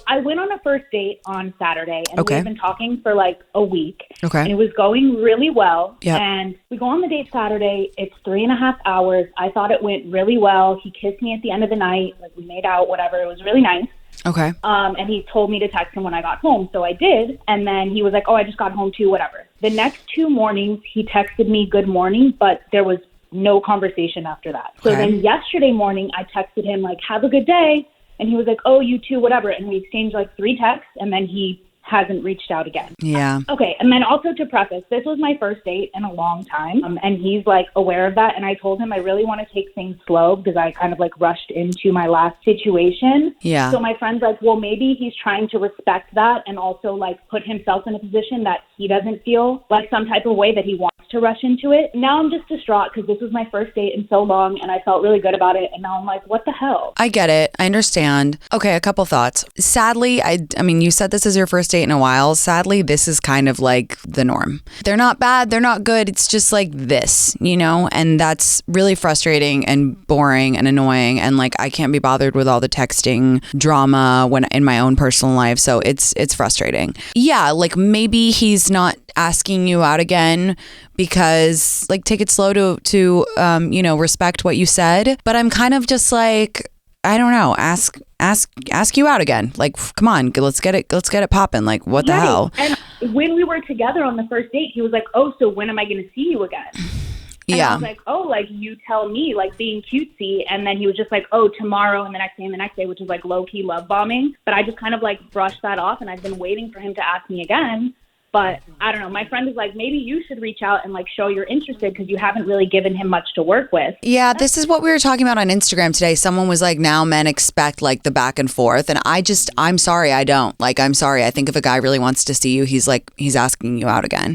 I went on a first date on Saturday, and Okay. we've been talking for like a week. Okay. And it was going really well. Yep. And we go on the date Saturday. It's 3.5 hours. I thought it went really well. He kissed me at the end of the night. Like, we made out, whatever. It was really nice. Okay. And he told me to text him when I got home. So I did. And then he was like, oh, I just got home too, whatever. The next 2 mornings, he texted me good morning, but there was no conversation after that. So Okay. then yesterday morning, I texted him like, have a good day. And he was like, oh, you too, whatever. And we exchanged like 3 texts, and then he hasn't reached out again. Yeah. Okay, and then also to preface, this was my first date in a long time, and he's like aware of that, and I told him I really want to take things slow because I kind of like rushed into my last situation. Yeah. So my friend's like, well, maybe he's trying to respect that and also like put himself in a position that he doesn't feel like some type of way that he wants to rush into it. Now I'm just distraught because this was my first date in so long, and I felt really good about it, and now I'm like, what the hell? I get it. I understand. Okay, a couple thoughts. Sadly, I mean, you said this is your first date in a while. Sadly, this is kind of like the norm. They're not bad. They're not good. It's just like this, you know? And that's really frustrating and boring and annoying. And like, I can't be bothered with all the texting drama when in my own personal life. So it's frustrating. Yeah, like maybe he's not asking you out again because like take it slow to you know, respect what you said. But I'm kind of just like, I don't know, ask you out again. Like, come on, let's get it popping. Like, what the hell? And when we were together on the first date, he was like, oh, so when am I going to see you again? And Yeah. I was like, oh, like you tell me, like being cutesy. And then he was just like, oh, tomorrow and the next day and the next day, which is like low-key love bombing. But I just kind of like brushed that off, and I've been waiting for him to ask me again. But I don't know. My friend is like, maybe you should reach out and like show you're interested because you haven't really given him much to work with. Yeah, this is what we were talking about on Instagram today. Someone was like, now men expect like the back and forth. And I'm sorry, I don't. Like, I'm sorry. I think if a guy really wants to see you, he's asking you out again.